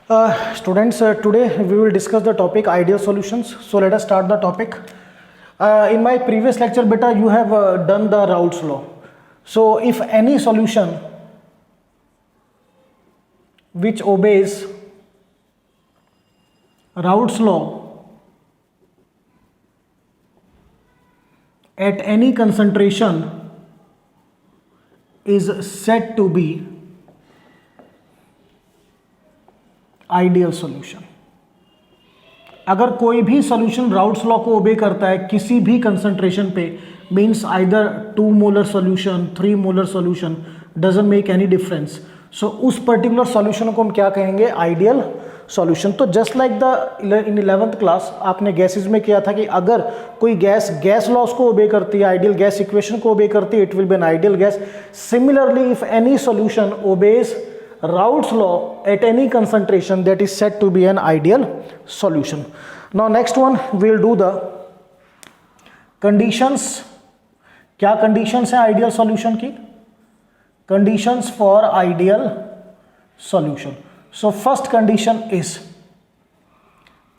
Students, today we will discuss the topic ideal solutions. So let us start the topic. In my previous lecture, beta, you have done the Raoult's law. So if any solution which obeys Raoult's law at any concentration is said to be ideal solution. अगर कोई भी solution routes law को ओबे करता है किसी भी concentration पे, means either 2 molar solution, 3 molar solution, doesn't make any difference, so उस पर्टिकुलर सॉल्यूशन को हम क्या कहेंगे? Ideal solution. तो just like the in 11th class आपने गैसेज में किया था कि अगर कोई गैस लॉस को ओबे करती है, आइडियल गैस इक्वेशन को ओबे करती है, it will be an ideal gas. Similarly if any solution obeys Raoult's law at any concentration, that is said to be an ideal solution. Now next one we will do the conditions. क्या conditions है ideal solution की? Conditions for ideal solution. So first condition is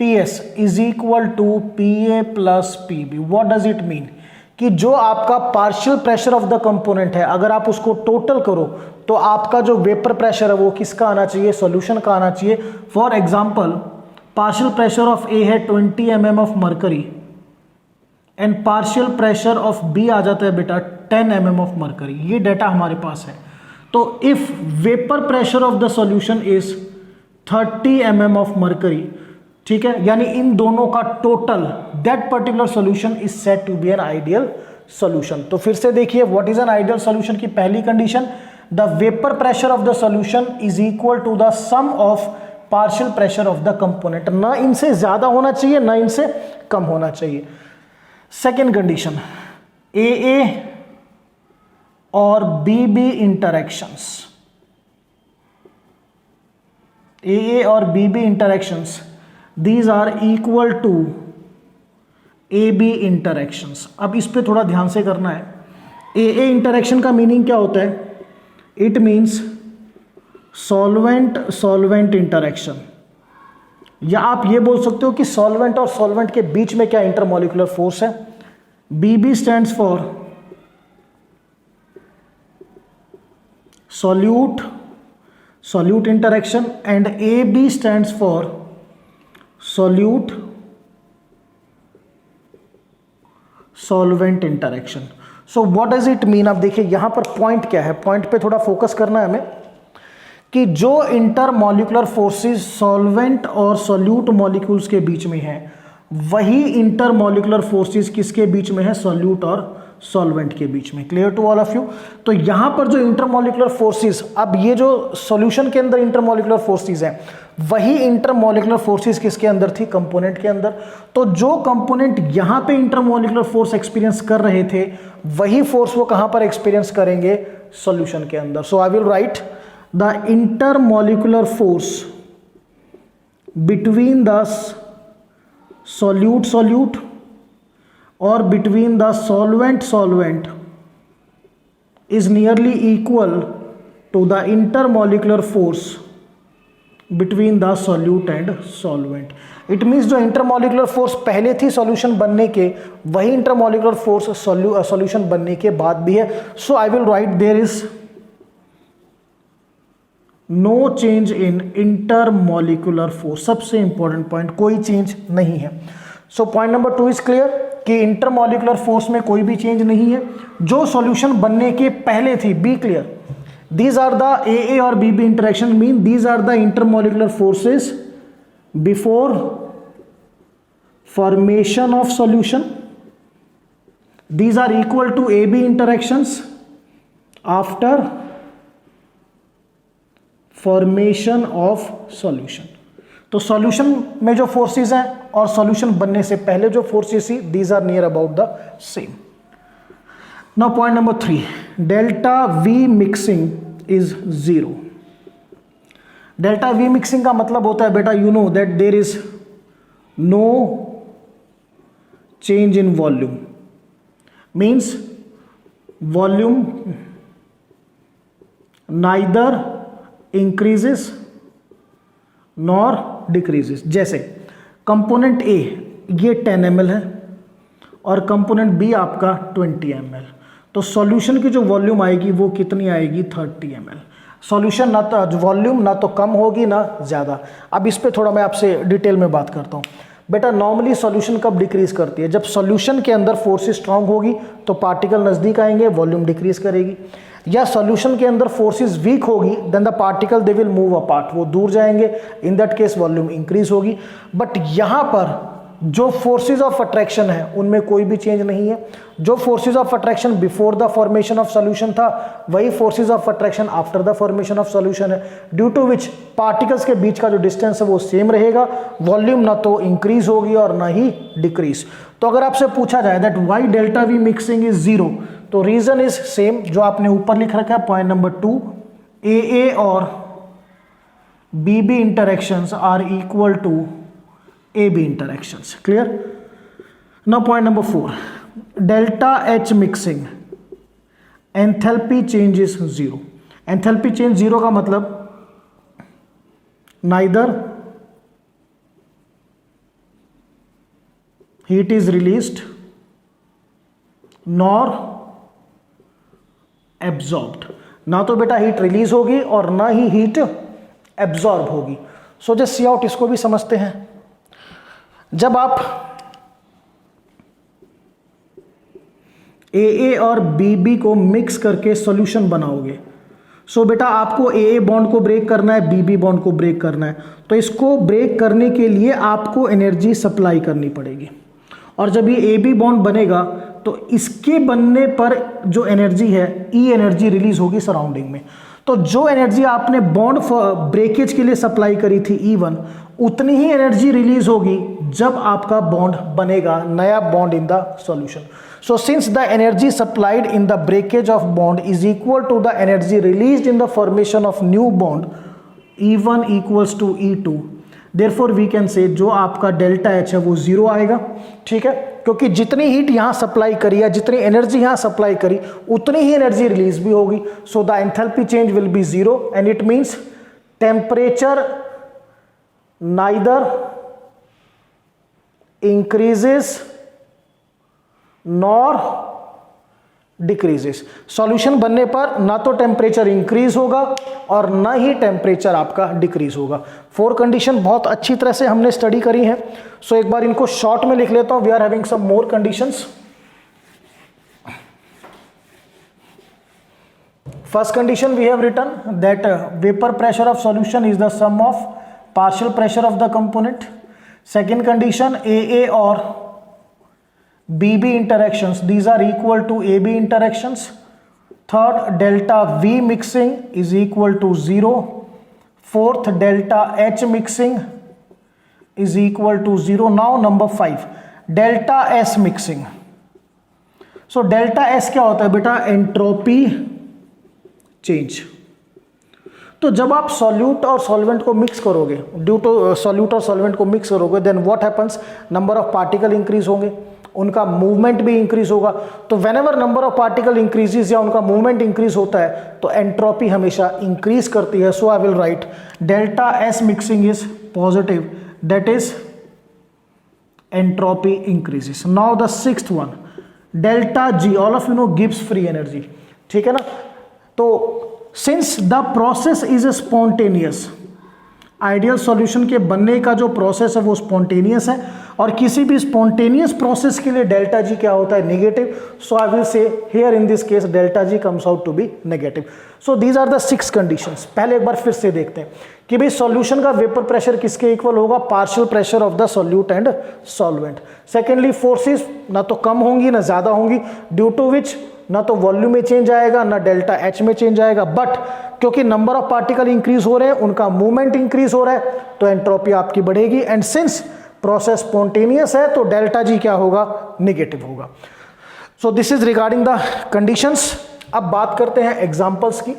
PS is equal to PA plus PB. What does it mean? कि जो आपका partial pressure of the component है, अगर आप उसको टोटल करो तो आपका जो वेपर प्रेशर है वो किसका आना चाहिए? सॉल्यूशन का आना चाहिए। For example partial pressure of A है 20 mm of mercury and partial pressure of B आ जाता है बेटा 10 mm ऑफ मरकरी। ये डेटा हमारे पास है। तो if vapour pressure of the solution is 30 mm of mercury, ठीक है, यानी इन दोनों का total that particular solution is said to be an ideal solution. तो फिर से देखिए what is an ideal solution की पहली condition, the vapour pressure of the solution is equal to the sum of partial pressure of the component. ना इनसे ज्यादा होना चाहिए ना इनसे कम होना चाहिए। सेकेंड कंडीशन, ए और बी इंटरैक्शंस, ए और B interactions, these are equal to AB interactions। अब इस पे थोड़ा ध्यान से करना है। AA इंटरेक्शन का मीनिंग क्या होता है? इट मीन्स सॉल्वेंट इंटरेक्शन, या आप ये बोल सकते हो कि सॉल्वेंट और सॉल्वेंट के बीच में क्या इंटरमोलिकुलर फोर्स है। BB stands for solute interaction and AB stands for solute solvent interaction. So what does it mean? अब देखिए यहां पर पॉइंट क्या है, पॉइंट पे थोड़ा फोकस करना है हमें कि जो इंटरमॉलिक्यूलर फोर्सेस सॉल्वेंट और सॉल्यूट मॉलिक्यूल्स के बीच में है वही इंटरमॉलिक्यूलर फोर्सेस किसके बीच में है? सॉल्यूट और सॉल्वेंट के बीच में। Clear to all of you? तो यहां पर जो इंटरमॉलिक्यूलर फोर्सेस, अब ये जो सॉल्यूशन के अंदर इंटरमॉलिक्यूलर फोर्सेस हैं वही इंटरमॉलिक्यूलर फोर्सेस किसके अंदर थी? कंपोनेंट के अंदर। तो जो कंपोनेंट यहां पे इंटरमॉलिक्यूलर फोर्स एक्सपीरियंस कर रहे थे वही फोर्स वो कहां पर एक्सपीरियंस करेंगे? सॉल्यूशन के अंदर। So I will write the intermolecular force between the solute or between the solvent is nearly equal to the intermolecular force between the solute and solvent। It means जो intermolecular force पहले थी solution बनने के वही intermolecular force solution बनने के बाद भी है। So I will write there is no change in intermolecular force। सबसे important point, कोई change नहीं है। So point number 2 is clear कि इंटरमॉलिक्यूलर फोर्स में कोई भी चेंज नहीं है जो सॉल्यूशन बनने के पहले थी। Be clear? These are the A और B interaction, mean these are the intermolecular forces before formation of solution. These are equal to A B interactions after formation of solution. तो solution में जो forces हैं और solution बनने से पहले जो फोर्सेस थी these are near about the same. Now point number 3, delta V mixing is 0। Delta V mixing का मतलब होता है बेटा, you know that there is no change in volume, means volume neither increases nor decreases. जैसे component A ये 10 ml है और component B आपका 20 ml, तो सॉल्यूशन की जो वॉल्यूम आएगी वो कितनी आएगी 30 ml। सॉल्यूशन ना तो वॉल्यूम ना तो कम होगी ना ज़्यादा। अब इस पे थोड़ा मैं आपसे डिटेल में बात करता हूँ। बेटा नॉर्मली सॉल्यूशन कब डिक्रीज करती है? जब सॉल्यूशन के अंदर फोर्स स्ट्रांग होगी तो पार्टिकल नज़दीक आएंगे, वॉल्यूम डिक्रीज करेगी। या सॉल्यूशन के अंदर फोर्सेस वीक होगी, then the particle they will move apart, वो दूर जाएंगे, in that case volume increase होगी। बट यहाँ पर जो फोर्सेस ऑफ अट्रैक्शन है उनमें कोई भी चेंज नहीं है। जो forces of attraction before the formation of solution था वही forces of attraction after the formation of solution है, ड्यू टू विच पार्टिकल्स के बीच का जो डिस्टेंस है वो सेम रहेगा, वॉल्यूम ना तो इंक्रीज होगी और ना ही डिक्रीज। तो अगर आपसे पूछा जाए that why delta V mixing is zero, तो रीजन इज सेम जो आपने ऊपर लिख रखा है, पॉइंट नंबर 2, ए और B interactions are equal to AB interactions. Clear? Now point number 4, delta H mixing enthalpy change is 0. Enthalpy change 0 का मतलब neither heat is released nor absorbed, ना तो बेटा हीट रिलीज होगी और ना ही हीट एब्जॉर्ब होगी। सो जस्ट सी आउट, इसको भी समझते हैं। जब आप AA और BB को मिक्स करके सॉल्यूशन बनाओगे, सो बेटा आपको AA बॉन्ड को ब्रेक करना है, BB बॉन्ड को ब्रेक करना है, तो इसको ब्रेक करने के लिए आपको एनर्जी सप्लाई करनी पड़ेगी। और जब ये AB बॉन्ड बनेगा तो इसके बनने पर जो एनर्जी है E एनर्जी रिलीज होगी सराउंडिंग में। तो जो एनर्जी आपने बॉन्ड ब्रेकेज के लिए सप्लाई करी थी E1, उतनी ही एनर्जी रिलीज होगी जब आपका बॉन्ड बनेगा, नया bond in the solution. So since the energy supplied in the breakage of bond is equal to the energy released in the formation of new bond, E1 equals to E2, therefore we can say जो आपका delta H है वो 0 आएगा। ठीक है, क्योंकि जितनी heat यहां सप्लाई करी है, जितनी एनर्जी यहां सप्लाई करी, उतनी ही एनर्जी रिलीज भी होगी। So the enthalpy change will be 0 and it means temperature neither increases nor decreases। Solution बनने पर ना तो टेम्परेचर इंक्रीज होगा और ना ही टेम्परेचर आपका डिक्रीज होगा। 4 कंडीशन बहुत अच्छी तरह से हमने स्टडी करी है। सो एक बार इनको शॉर्ट में लिख लेता हूं। We are having some more conditions. First condition we have written that vapour pressure of solution is the sum of partial pressure of the component. Second condition, AA or BB interactions, these are equal to AB interactions. Third, delta V mixing is equal to 0. Fourth, delta H mixing is equal to 0. Now number 5, delta S mixing. So delta S क्या होता है बेटा? Entropy change. तो जब आप solute और solvent को mix करोगे, ड्यू टू सॉल्यूट और सॉल्वेंट को मिक्स करोगे, then what happens, number of particle increase होंगे, उनका मूवमेंट भी इंक्रीज होगा। तो whenever number of particle increases या उनका मूवमेंट इंक्रीज होता है तो एंट्रोपी हमेशा इंक्रीज करती है। So I will write delta S mixing is positive, that is entropy increases. Now the sixth one, delta G, all of you know gives free energy. ठीक है ना? तो since the process is spontaneous, ideal solution के बनने का जो process है वो स्पॉन्टेनियस है, और किसी भी स्पॉन्टेनियस प्रोसेस के लिए डेल्टा जी क्या होता है? Negative. So I will say here in this case delta G comes out to be negative. So these are the 6 conditions. पहले एक बार फिर से देखते हैं कि भाई सॉल्यूशन का वेपर प्रेशर किसके इक्वल होगा? Partial pressure of the solute and solvent. Secondly, forces ना तो कम होंगी ना ज्यादा होंगी, ड्यू टू विच ना तो वॉल्यूम में चेंज आएगा ना डेल्टा एच में चेंज आएगा, बट क्योंकि नंबर ऑफ पार्टिकल इंक्रीज हो रहे हैं, उनका मूवमेंट इंक्रीज हो रहा है, तो एंट्रोपी आपकी बढ़ेगी। एंड सिंस प्रोसेस स्पॉन्टेनियस है तो डेल्टा जी क्या होगा? नेगेटिव होगा। सो this is regarding the conditions. अब बात करते हैं एग्जांपल्स की।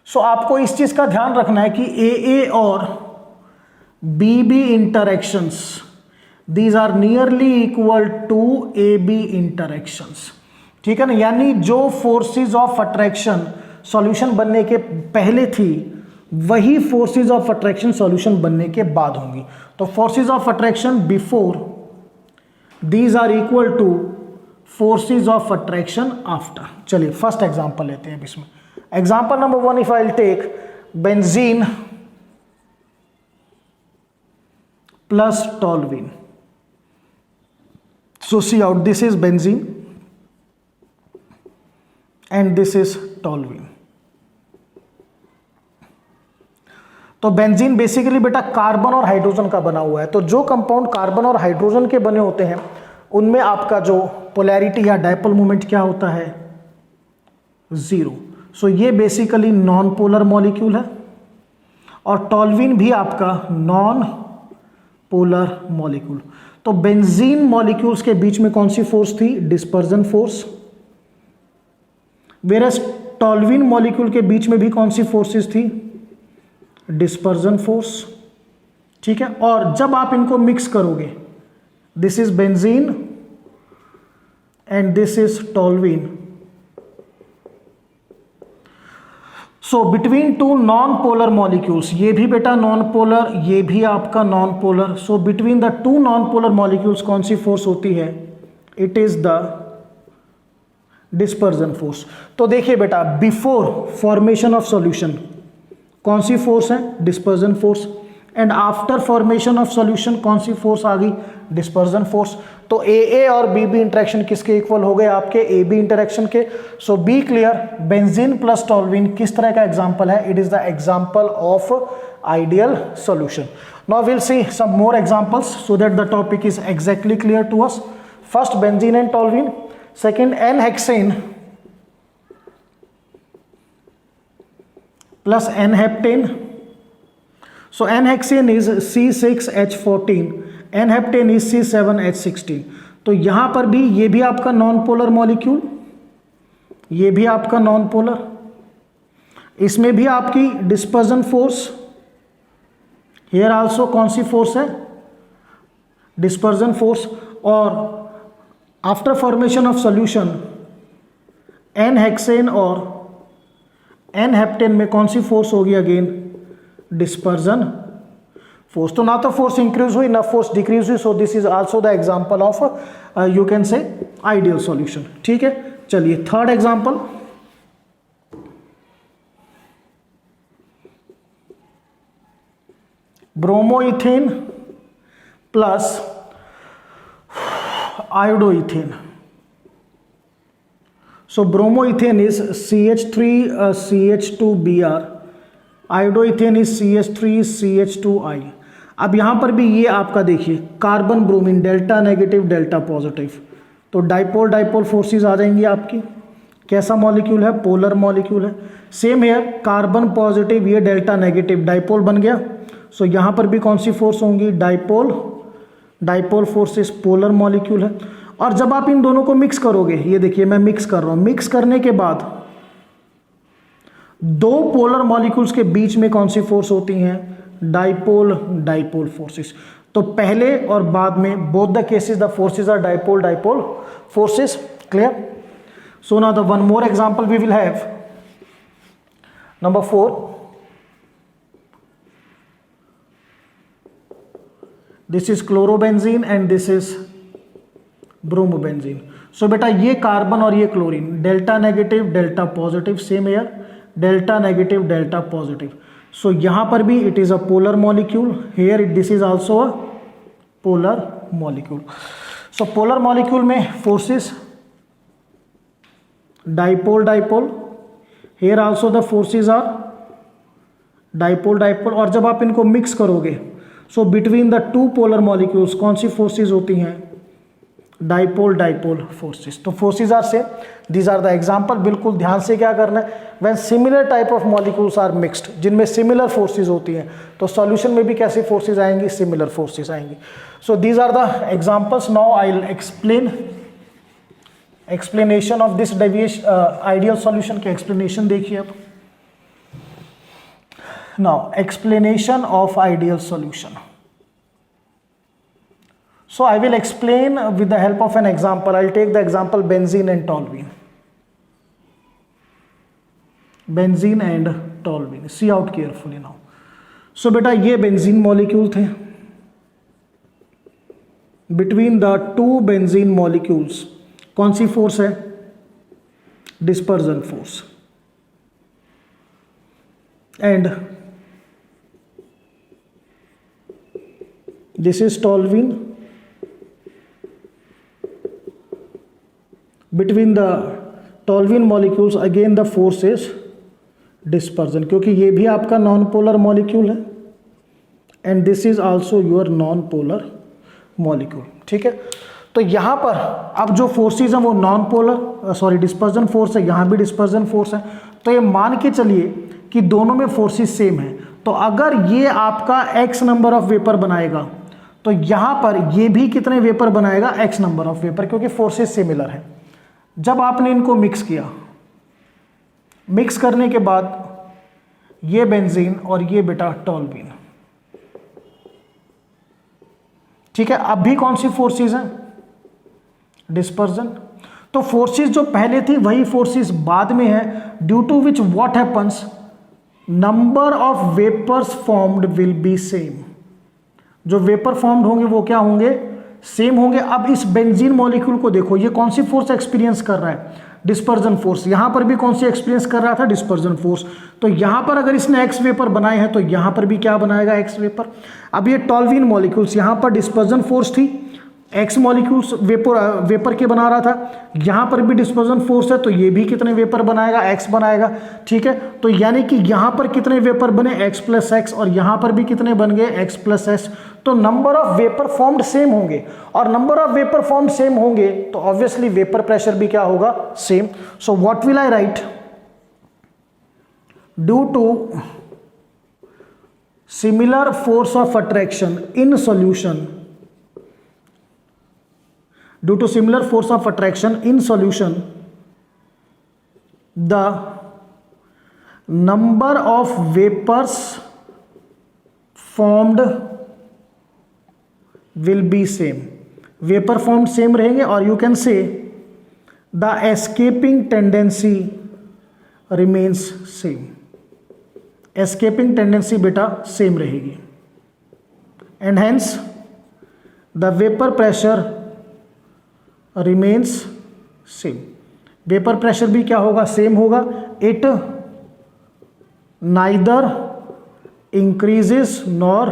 सो आपको इस चीज का ध्यान रखना है कि AA और BB interactions, these are nearly equal to AB interactions. ठीक है ना, यानी जो फोर्सेस ऑफ अट्रैक्शन सॉल्यूशन बनने के पहले थी वही फोर्सेस ऑफ अट्रैक्शन सॉल्यूशन बनने के बाद होंगी। तो forces of attraction before these are equal to forces of attraction after. चलिए फर्स्ट एग्जांपल लेते हैं अब इसमें। Example number 1, if I will take benzene plus toluene. So see out, this is benzene and this is toluene। तो benzene basically बेटा carbon और hydrogen का बना हुआ है। तो जो कंपाउंड कार्बन और हाइड्रोजन के बने होते हैं उनमें आपका जो पोलैरिटी या डायपोल मोमेंट क्या होता है, 0। सो ये बेसिकली नॉन पोलर मॉलिक्यूल है और टॉल्यूइन भी आपका नॉन पोलर मॉलिक्यूल। तो बेंजीन मॉलिक्यूल्स के बीच में कौन सी फोर्स थी, dispersion force. Versus toluene molecule के बीच में भी कौन सी फोर्सेस थी, डिस्पर्जन फोर्स। ठीक है, और जब आप इनको मिक्स करोगे, this is benzene and this is toluene, so between two non polar molecules, ये भी बेटा नॉन पोलर, ये भी आपका non polar. So between the two non polar molecules कौन सी फोर्स होती है, it is the dispersion force. तो देखिए बेटा, बिफोर फॉर्मेशन ऑफ सॉल्यूशन कौन सी फोर्स है, dispersion force, and after formation of solution कौन सी फोर्स आ गई, डिस्पर्जन फोर्स। तो ए और बी इंटरेक्शन किसके इक्वल हो गए, आपके ए बी इंटरेक्शन के। So be clear, benzene plus toluene किस तरह का एग्जांपल है, it is the example of ideal solution. Now will see some more examples so that the topic is exactly clear to us. First benzene and toluene, second n hexane plus n heptane. So N-hexane is C6H14, N-heptane is C7H16। तो यहां पर भी ये भी आपका non polar molecule, ये भी आपका नॉन पोलर, इसमें भी आपकी डिस्पर्जन फोर्स, हियर आल्सो कौन सी फोर्स है, डिस्पर्जन फोर्स। और after formation of solution N-hexane और N-heptane में कौन सी फोर्स होगी, अगेन डिस्पर्जन फोर्स। तो ना तो फोर्स इंक्रीज हुई ना फोर्स डिक्रीज हुई। So this is also the example of you can say ideal solution. ठीक है, चलिए third example, bromoethane plus iodoethane. So bromoethane is CH3CH2Br, iodoethane is CH3CH2I। अब यहां पर भी ये आपका देखिए carbon bromine, delta negative delta positive, तो डाइपोल डाइपोल फोर्सेस आ जाएंगी आपकी। कैसा मॉलिक्यूल है, पोलर मॉलिक्यूल है। सेम हेयर, कार्बन पॉजिटिव, ये डेल्टा नेगेटिव, डाइपोल बन गया। सो यहां पर भी कौन सी फोर्स होंगी, dipole, dipole forces, polar molecule है। और जब आप इन दोनों को मिक्स करोगे, ये देखिए मैं मिक्स कर रहा हूं, मिक्स करने के बाद दो पोलर मॉलिक्यूल्स के बीच में कौन सी फोर्स होती हैं, डाइपोल डाइपोल फोर्सेस। तो पहले और बाद में both the cases the forces are dipole dipole forces. Clear? So now the one more example we will have, number 4, this is chlorobenzene and this is bromobenzene. So बेटा ये carbon और ये chlorine, delta negative delta positive, same here, delta negative delta positive. So यहां पर भी it is a polar molecule, here this is also a polar molecule. So polar molecule में forces dipole dipole, here also the forces are dipole dipole. और जब आप इनको mix करोगे, so between the two polar molecules कौन सी forces होती हैं, डाइपोल डाइपोल फोर्सेस। तो forces are same, these are the example. बिल्कुल ध्यान से क्या करना है, when similar type of molecules are mixed, जिनमें सिमिलर फोर्सेस होती हैं, तो सॉल्यूशन में भी कैसी फोर्सेस आएंगी, सिमिलर फोर्सेस आएंगी। So these are the examples. Now I will explain explanation of this deviation ideal solution के एक्सप्लेनेशन देखिए अब। Now explanation of ideal solution. So I will explain with the help of an example. I'll take the example benzene and toluene. Benzene and toluene. See out carefully now. So बेटा ये benzene molecule थे. Between the two benzene molecules कौन सी force है? Dispersion force. And this is toluene. Between the toluene molecules again the force is dispersion, क्योंकि ये भी आपका नॉन पोलर मॉलिक्यूल है and this is also your non polar molecule. ठीक है, तो यहाँ पर अब जो फोर्सेज हैं वो नॉन पोलर डिस्पर्जन फोर्स है, यहाँ भी डिस्पर्जन फोर्स है. तो ये मान के चलिए कि दोनों में फोर्सेज सेम है. तो अगर ये आपका x नंबर ऑफ वेपर बनाएगा तो यहाँ पर ये भी कितने वेपर बनाएगा? x नंबर ऑफ वेपर, क्योंकि फोर्सेज सिमिलर है. जब आपने इनको मिक्स किया, मिक्स करने के बाद ये बेंजीन और ये बेटा टॉलुइन. ठीक है, अब भी कौन सी फोर्सेज हैं? डिस्पर्जन. तो फोर्सेज जो पहले थी वही फोर्सेज बाद में है, due to which what happens, number of vapours formed will be same. जो वेपर फॉर्म्ड होंगे वो क्या होंगे? सेम होंगे. अब इस बेंजीन मॉलिक्यूल को देखो, ये कौन सी फोर्स एक्सपीरियंस कर रहा है? Dispersion force. यहां पर भी कौन सी एक्सपीरियंस कर रहा था? Dispersion force. तो यहां पर अगर इसने एक्स वेपर बनाए हैं तो यहां पर भी क्या बनाएगा? X vapour. अब ये टॉलुइन मॉलिक्यूल्स, यहां पर डिस्पर्जन फोर्स थी, एक्स मॉलिक्यूल्स वेपर के बना रहा था, यहां पर भी डिस्पर्जन फोर्स है, तो ये भी कितने वेपर बनाएगा? एक्स बनाएगा. ठीक है, तो यानी कि यहां पर कितने वेपर बने? एक्स प्लस एक्स, और यहां पर भी कितने बन गए? X plus x. तो number of vapour formed same होंगे, और number of vapour formed same होंगे तो ऑब्वियसली वेपर प्रेशर भी क्या होगा? Same. So what will I write? Due to similar force of attraction in solution, due to similar force of attraction in solution, the number of vapors formed will be same. Vapor formed same रहेंगे, और you can say the escaping tendency remains same. Escaping tendency बेटा same रहेगी, and hence the vapor pressure remains same. Vapour pressure भी क्या होगा? Same होगा. It neither increases nor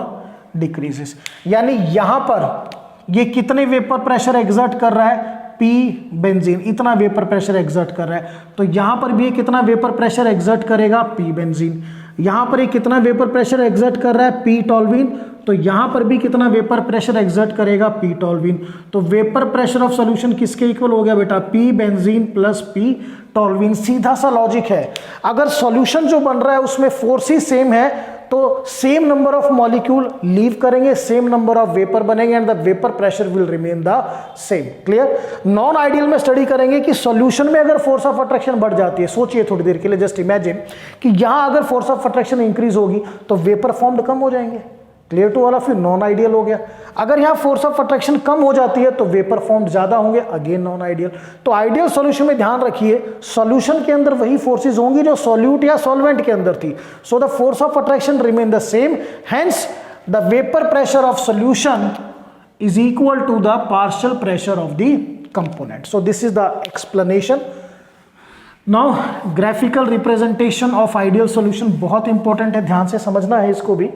decreases. यानी यहां पर ये कितने वेपर प्रेशर एग्जर्ट कर रहा है? P बेंजीन इतना वेपर प्रेशर एग्जर्ट कर रहा है. तो यहां पर भी कितना वेपर प्रेशर एग्जर्ट करेगा? P benzene. यहां पर ये कितना वेपर प्रेशर एग्जर्ट कर रहा है? P toluene. तो यहां पर भी कितना वेपर प्रेशर एग्जर्ट करेगा? P toluene. तो वेपर प्रेशर ऑफ सॉल्यूशन किसके इक्वल हो गया बेटा? P benzene plus P toluene. सीधा सा लॉजिक है. अगर सॉल्यूशन जो बन रहा है उसमें फोर्सेस सेम है तो same number of molecule leave करेंगे, सेम नंबर ऑफ वेपर बनेंगे, and the vapour pressure will remain the same. Clear? Non ideal में स्टडी करेंगे कि सॉल्यूशन में अगर फोर्स ऑफ अट्रैक्शन बढ़ जाती है. सोचिए थोड़ी देर के लिए, जस्ट इमेजिन कि यहां अगर फोर्स ऑफ अट्रैक्शन इंक्रीज होगी तो वेपर फॉर्म्ड कम हो जाएंगे. Clear to all of you? Non ideal हो गया. अगर यहाँ फोर्स ऑफ अट्रैक्शन कम हो जाती है तो वेपर फॉर्म्ड ज्यादा होंगे, अगेन नॉन आइडियल. तो आइडियल सॉल्यूशन में ध्यान रखिए, सॉल्यूशन के अंदर वही फोर्सेज होंगी जो सॉल्यूट या सॉल्वेंट के अंदर थी. So the force of attraction remain the same, hence the vapour pressure of solution is equal to the partial pressure of the component. So this is the explanation. Now graphical representation of ideal solution बहुत important है, ध्यान से समझना है इसको भी.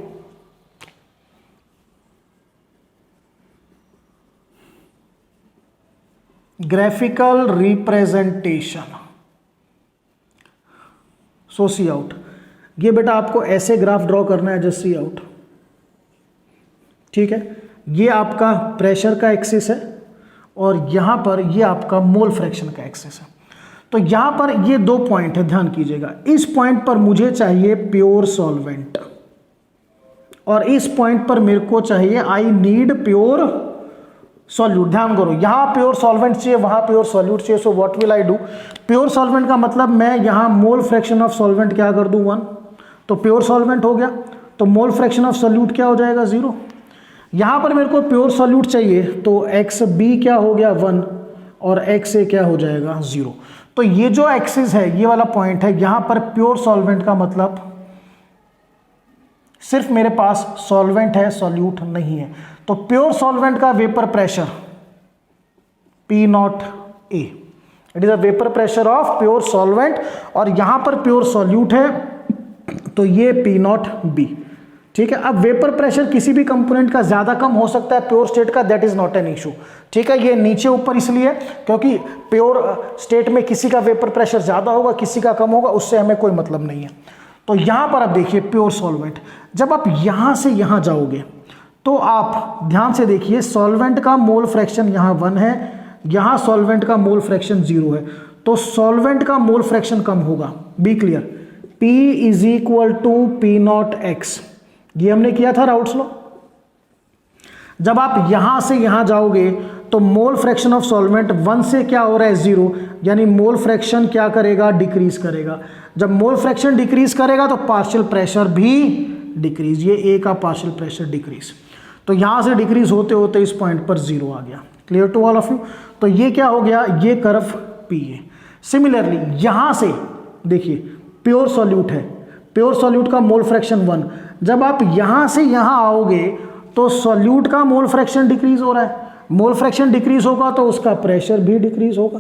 Graphical representation. So see out, ये बेटा आपको ऐसे ग्राफ ड्रॉ करना है, जस्ट सी आउट. ठीक है, ये आपका प्रेशर का एक्सिस है और यहां पर ये आपका मोल फ्रैक्शन का एक्सिस है. तो यहां पर ये दो पॉइंट है, ध्यान कीजिएगा. इस पॉइंट पर मुझे चाहिए प्योर सॉल्वेंट और इस पॉइंट पर मेरे को चाहिए आई नीड प्योर सॉल्यूट. ध्यान करो, यहां प्योर सॉल्वेंट चाहिए, वहां प्योर सॉल्यूट चाहिए. सो what will I do? Pure solvent का मतलब मैं यहां मोल फ्रैक्शन ऑफ सॉल्वेंट क्या कर दूं? 1. तो प्योर सॉल्वेंट हो गया, तो मोल फ्रैक्शन ऑफ सॉल्यूट क्या हो जाएगा? 0. यहां पर मेरे को प्योर सॉल्यूट चाहिए, तो एक्स बी क्या हो गया 1 और एक्स ए क्या हो जाएगा 0। तो ये जो एक्सिस है, ये वाला पॉइंट है, यहां पर प्योर सॉल्वेंट का मतलब सिर्फ मेरे पास सॉल्वेंट है, सॉल्यूट नहीं है। तो प्योर सॉल्वेंट का vapour pressure P not a, it is a vapour pressure of pure solvent, और यहां पर प्योर सॉल्यूट है तो ये P नॉट बी। ठीक है, अब वेपर प्रेशर किसी भी कंपोनेंट का ज्यादा कम हो सकता है प्योर स्टेट का, that is not an issue. ठीक है, ये नीचे ऊपर इसलिए क्योंकि प्योर स्टेट में किसी का वेपर प्रेशर ज्यादा होगा, किसी का कम होगा, उससे हमें कोई मतलब नहीं है। तो यहां पर आप देखिए प्योर सॉल्वेंट, जब आप यहां से यहां जाओगे तो आप ध्यान से देखिए, सॉल्वेंट का मोल फ्रैक्शन यहां 1 है, यहां सॉल्वेंट का मोल फ्रैक्शन 0 है, तो सॉल्वेंट का मोल फ्रैक्शन कम होगा। Be clear, P is equal to P naught x, ये हमने किया था राउट्स लॉ। जब आप यहां से यहां जाओगे तो मोल फ्रैक्शन ऑफ सॉल्वेंट 1 से क्या हो रहा है 0, यानी मोल फ्रैक्शन क्या करेगा, डिक्रीज करेगा। जब मोल फ्रैक्शन डिक्रीज करेगा तो पार्शियल प्रेशर भी डिक्रीज, ये ए का पार्शियल प्रेशर डिक्रीज, तो यहां से डिक्रीज होते होते इस पॉइंट पर 0 आ गया। Clear to all of you. तो ये क्या हो गया, ये कर्व पी है। सिमिलरली यहां से देखिए प्योर सॉल्यूट है, प्योर सॉल्यूट का मोल फ्रैक्शन 1, जब आप यहां से यहां आओगे तो सॉल्यूट का मोल फ्रैक्शन डिक्रीज हो रहा है, मोल फ्रैक्शन डिक्रीज होगा तो उसका प्रेशर भी डिक्रीज होगा।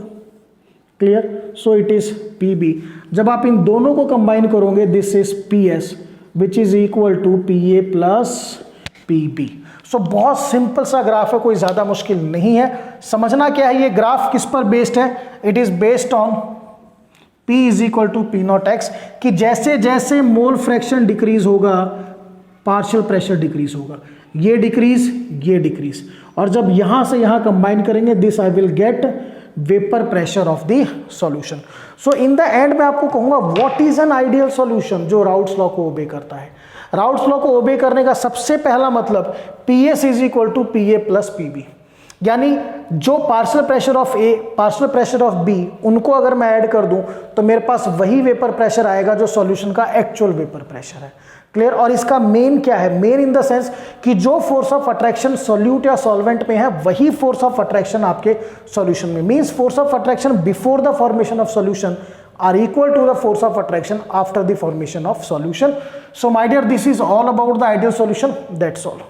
Clear, so it is Pb। जब आप इन दोनों को कंबाइन करोगे, this is Ps which is equal to Pa plus Pb। सो बहुत सिंपल सा ग्राफ है, कोई ज्यादा मुश्किल नहीं है। समझना क्या है, ये ग्राफ किस पर बेस्ड है, it is based on P is equal to P naught x, कि जैसे जैसे मोल फ्रैक्शन डिक्रीज होगा पार्शियल प्रेशर डिक्रीज होगा, ये डिक्रीज, और जब यहां से यहां कंबाइन करेंगे, this I will get vapour pressure of the solution. So in the end मैं आपको कहूंगा what is an ideal solution जो राउट्स लॉ को ओबे करता है। राउट्स लॉ को ओबे करने का सबसे पहला मतलब PS is equal to PA plus PB, यानी जो partial pressure of A, partial pressure of B, उनको अगर मैं ऐड कर दूं तो मेरे पास वही वेपर प्रेशर आएगा जो सॉल्यूशन का एक्चुअल वेपर प्रेशर है। क्लियर, और इसका मेन क्या है, मेन इन द सेंस कि जो फोर्स ऑफ अट्रैक्शन सॉल्यूट या सॉल्वेंट में है वही फोर्स ऑफ अट्रैक्शन आपके सॉल्यूशन में, means force of attraction before the formation of solution are equal to the force of attraction after the formation of solution. So my dear, this is all about the ideal solution. That's all.